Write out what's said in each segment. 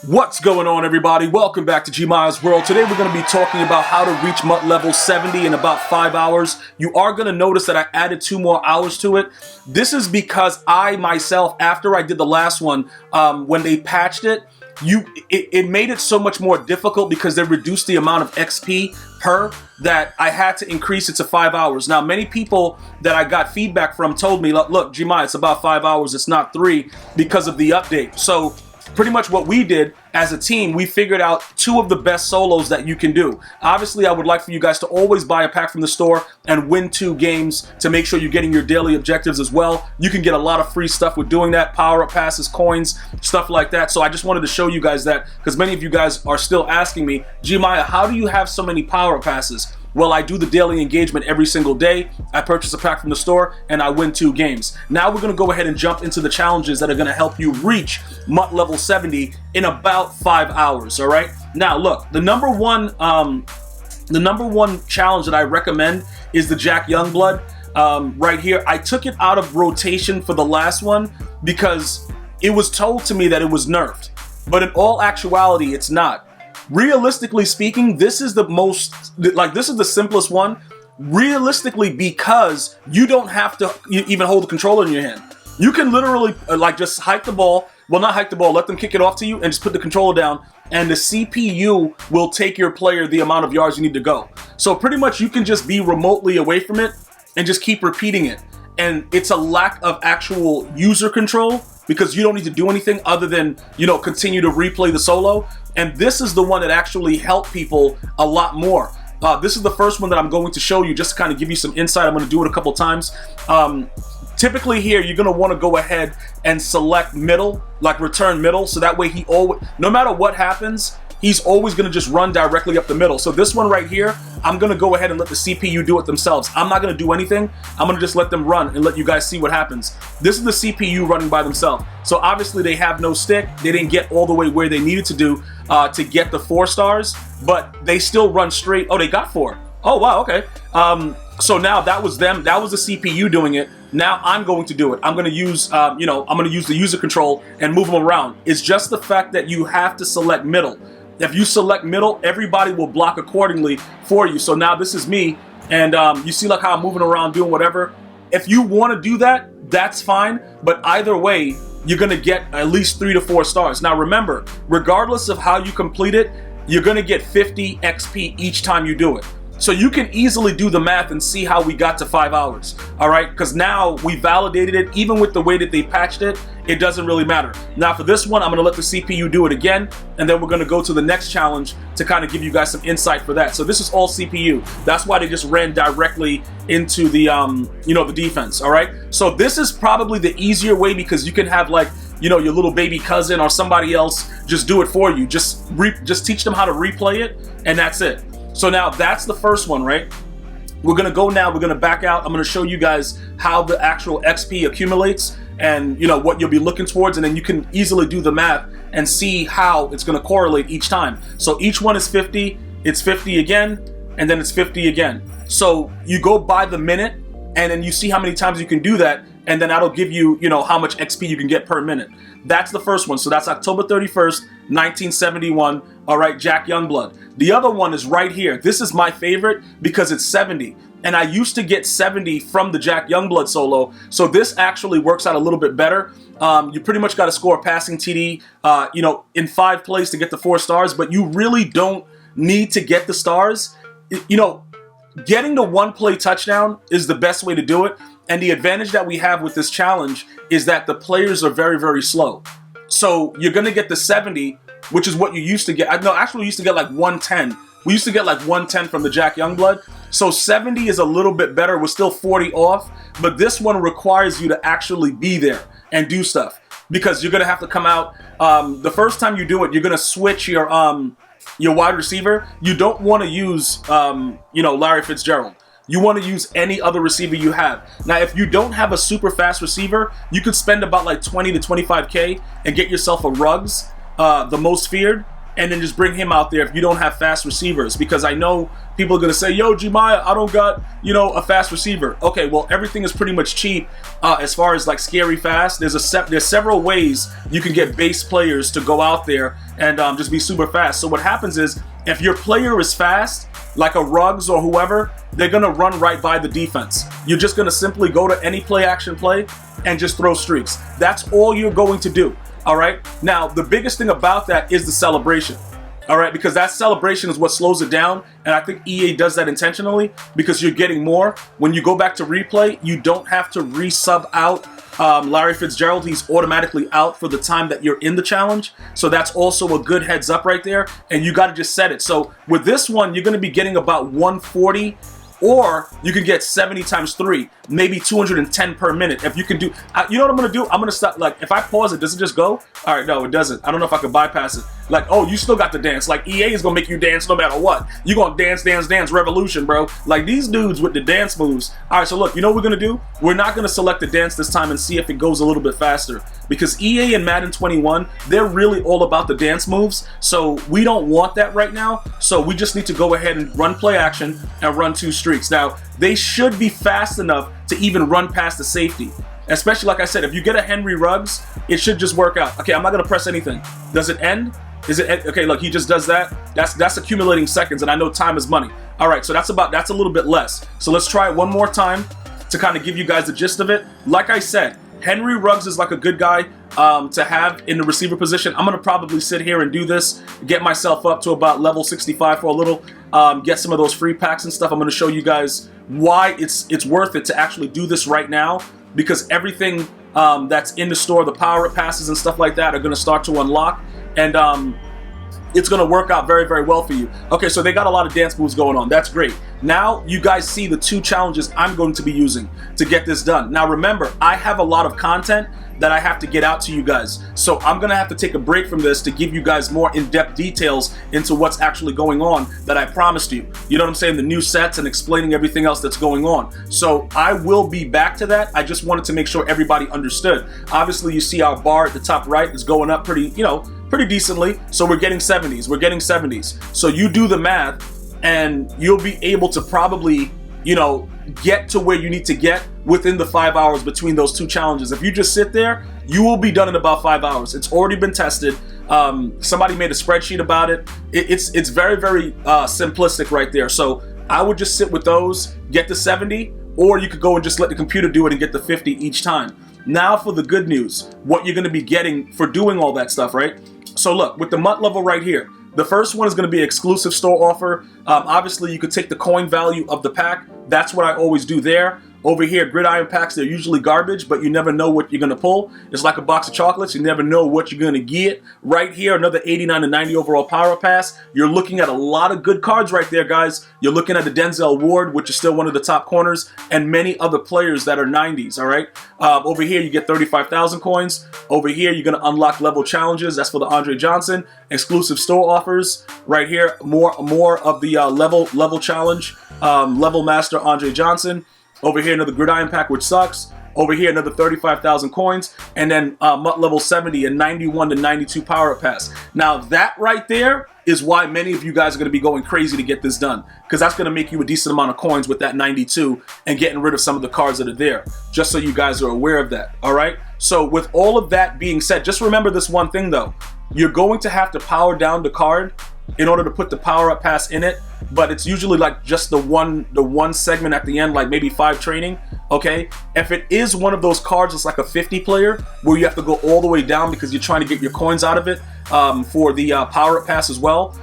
What's going on, everybody? Welcome back to GmiasWorld. Today we're going to be talking about how to reach MUT level 70 in about 5 hours. You are going to notice that I added 2 more hours to it. This is because I myself, after I did the last one, when they patched it, it made it so much more difficult because they reduced the amount of XP per that I had to increase it to 5 hours. Now, many people that I got feedback from told me, look, Gmi, it's about 5 hours, it's not 3 because of the update. So pretty much what we did as a team, we figured out 2 of the best solos that you can do. Obviously, I would like for you guys to always buy a pack from the store and win 2 games to make sure you're getting your daily objectives as well. You can get a lot of free stuff with doing that, power-up passes, coins, stuff like that. So I just wanted to show you guys that because many of you guys are still asking me, Gmia, how do you have so many power-up passes? Well, I do the daily engagement every single day. I purchase a pack from the store and I win 2 games. Now we're gonna go ahead and jump into the challenges that are gonna help you reach MUT level 70 in about 5 hours, all right? Now look, the number one challenge that I recommend is the Jack Youngblood right here. I took it out of rotation for the last one because it was told to me that it was nerfed, but in all actuality, it's not. Realistically speaking, this is the simplest one. Realistically, because you don't have to even hold the controller in your hand. You can literally just hike the ball. Well, not hike the ball, let them kick it off to you and just put the controller down, and the CPU will take your player the amount of yards you need to go. So pretty much you can just be remotely away from it and just keep repeating it. And it's a lack of actual user control because you don't need to do anything other than, continue to replay the solo. And this is the one that actually helped people a lot more. This is the first one that I'm going to show you just to kind of give you some insight. I'm going to do it a couple times. Typically here, you're going to want to go ahead and select middle, like return middle. So that way he always, no matter what happens, he's always going to just run directly up the middle. So this one right here, I'm going to go ahead and let the CPU do it themselves. I'm not going to do anything. I'm going to just let them run and let you guys see what happens. This is the CPU running by themselves. So obviously they have no stick. They didn't get all the way where they needed to do to get the 4 stars, but they still run straight. Oh, they got 4. Oh, wow, okay. So now that was them. That was the CPU doing it. Now I'm going to do it. I'm going to use, I'm going to use the user control and move them around. It's just the fact that you have to select middle. If you select middle, everybody will block accordingly for you. So now this is me, and you see like how I'm moving around doing whatever. If you want to do that, that's fine. But either way, you're going to get at least 3 to 4 stars. Now remember, regardless of how you complete it, you're going to get 50 XP each time you do it. So you can easily do the math and see how we got to 5 hours, all right? Because now we validated it. Even with the way that they patched it, it doesn't really matter. Now for this one, I'm gonna let the CPU do it again, and then we're gonna go to the next challenge to kind of give you guys some insight for that. So this is all CPU. That's why they just ran directly into the, the defense, all right? So this is probably the easier way because you can have like, your little baby cousin or somebody else just do it for you. Just teach them how to replay it, and that's it. So now that's the first one, right? We're gonna go now, we're gonna back out. I'm gonna show you guys how the actual XP accumulates and what you'll be looking towards, and then you can easily do the math and see how it's gonna correlate each time. So each one is 50, it's 50 again, and then it's 50 again. So you go by the minute, and then you see how many times you can do that, and then that'll give you, how much XP you can get per minute. That's the first one. So that's October 31st, 1971. All right, Jack Youngblood. The other one is right here. This is my favorite because it's 70. And I used to get 70 from the Jack Youngblood solo. So this actually works out a little bit better. You pretty much got to score a passing TD, in 5 plays to get the 4 stars, but you really don't need to get the stars. Getting the 1-play touchdown is the best way to do it. And the advantage that we have with this challenge is that the players are very, very slow. So you're going to get the 70, which is what you used to get. No, actually, we used to get like 110. We used to get like 110 from the Jack Youngblood. So 70 is a little bit better. We're still 40 off. But this one requires you to actually be there and do stuff. Because you're going to have to come out. The first time you do it, you're going to switch your wide receiver. You don't want to use, Larry Fitzgerald. You want to use any other receiver you have. Now, if you don't have a super fast receiver, you could spend about like 20 to 25K and get yourself a Ruggs, the most feared. and then just bring him out there if you don't have fast receivers, because I know people are going to say, yo, Gmia, I don't got, you know, a fast receiver. Okay, well, everything is pretty much cheap as far as like scary fast. There's several ways you can get base players to go out there and just be super fast. So what happens is, if your player is fast, like a Ruggs or whoever, they're going to run right by the defense. You're just going to simply go to any play action play and just throw streaks. That's all you're going to do. All right. Now, the biggest thing about that is the celebration. All right, because that celebration is what slows it down. And I think EA does that intentionally because you're getting more. When you go back to replay, you don't have to resub out Larry Fitzgerald. He's automatically out for the time that you're in the challenge. So that's also a good heads up right there. And you got to just set it. So with this one, you're going to be getting about 140, or you can get 70 times 3, maybe 210 per minute. If you can do, you know what I'm going to do? I'm going to stop. Like, if I pause it, does it just go? All right, no, it doesn't. I don't know if I could bypass it. Like, oh, you still got to dance. Like, EA is going to make you dance no matter what. You're going to dance, dance, dance, revolution, bro. Like, these dudes with the dance moves. All right, so look, you know what we're going to do? We're not going to select the dance this time and see if it goes a little bit faster. Because EA and Madden 21, they're really all about the dance moves. So we don't want that right now. So we just need to go ahead and run play action and run 2 streaks. Now, they should be fast enough to even run past the safety. Especially, like I said, if you get a Henry Ruggs, it should just work out. Okay, I'm not going to press anything. Does it end? Is it okay? Look, he just does that. That's accumulating seconds, and I know time is money. All right, so that's a little bit less. So let's try it one more time to kind of give you guys the gist of it. Like I said, Henry Ruggs is like a good guy to have in the receiver position. I'm gonna probably sit here and do this, get myself up to about level 65 for a little, get some of those free packs and stuff. I'm gonna show you guys why it's worth it to actually do this right now, because everything that's in the store, the power-up passes and stuff like that, are gonna start to unlock, and it's going to work out very, very well for you. Okay, so they got a lot of dance moves going on. That's great. Now you guys see the 2 challenges I'm going to be using to get this done. Now remember, I have a lot of content that I have to get out to you guys. So I'm going to have to take a break from this to give you guys more in-depth details into what's actually going on that I promised you. You know what I'm saying? The new sets and explaining everything else that's going on. So I will be back to that. I just wanted to make sure everybody understood. Obviously, you see our bar at the top right is going up pretty decently. So we're getting 70s. We're getting 70s. So you do the math and you'll be able to probably, get to where you need to get within the 5 hours between those 2 challenges. If you just sit there, you will be done in about 5 hours. It's already been tested. Somebody made a spreadsheet about it. It's very, very simplistic right there. So I would just sit with those, get the 70, or you could go and just let the computer do it and get the 50 each time. Now for the good news, what you're going to be getting for doing all that stuff, right? So look, with the MUT level right here, the first one is going to be exclusive store offer. Obviously, you could take the coin value of the pack. That's what I always do there. Over here, gridiron packs, they're usually garbage, but you never know what you're going to pull. It's like a box of chocolates. You never know what you're going to get. Right here, another 89 to 90 overall power pass. You're looking at a lot of good cards right there, guys. You're looking at the Denzel Ward, which is still one of the top corners, and many other players that are 90s, all right? Over here, you get 35,000 coins. Over here, you're going to unlock level challenges. That's for the Andre Johnson. Exclusive store offers. Right here, more of the level challenge. Level master Andre Johnson. Over here, another gridiron pack, which sucks. Over here, another 35,000 coins. And then MUT level 70 and 91 to 92 power-up pass. Now, that right there is why many of you guys are going to be going crazy to get this done. Because that's going to make you a decent amount of coins with that 92 and getting rid of some of the cards that are there. Just so you guys are aware of that, all right? So with all of that being said, just remember this one thing, though. You're going to have to power down the card in order to put the power-up pass in it, but it's usually like just the one segment at the end, like maybe 5 training, okay? If it is one of those cards that's like a 50 player, where you have to go all the way down because you're trying to get your coins out of it for the power-up pass as well,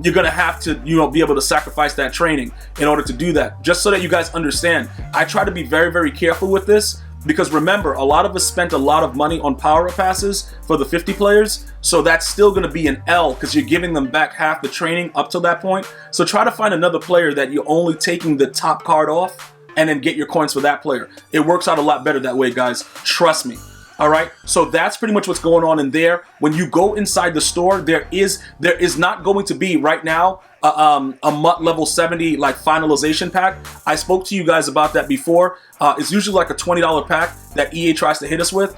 you're gonna have to, be able to sacrifice that training in order to do that. Just so that you guys understand, I try to be very, very careful with this, because remember, a lot of us spent a lot of money on power-up passes for the 50 players, so that's still going to be an L because you're giving them back half the training up till that point. So try to find another player that you're only taking the top card off and then get your coins for that player. It works out a lot better that way, guys. Trust me. All right, so that's pretty much what's going on in there. When you go inside the store, there is not going to be right now a MUT level 70 like finalization pack. I spoke to you guys about that before. It's usually like a $20 pack that EA tries to hit us with.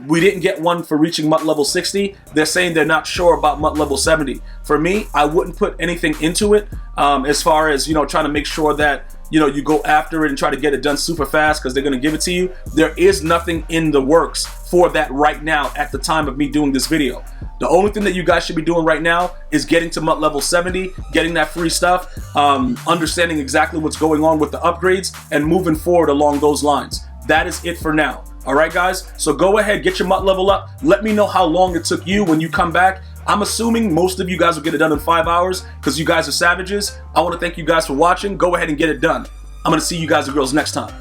We didn't get one for reaching MUT level 60. They're saying they're not sure about MUT level 70. For me, I wouldn't put anything into it as far as, you know, trying to make sure that, you know, you go after it and try to get it done super fast because they're going to give it to you. There is nothing in the works for that right now at the time of me doing this video. The only thing that you guys should be doing right now is getting to MUT level 70, getting that free stuff, understanding exactly what's going on with the upgrades, and moving forward along those lines. That is it for now. All right, guys? So go ahead, get your MUT level up. Let me know how long it took you when you come back. I'm assuming most of you guys will get it done in 5 hours because you guys are savages. I want to thank you guys for watching. Go ahead and get it done. I'm going to see you guys and girls next time.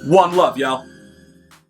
One love, y'all.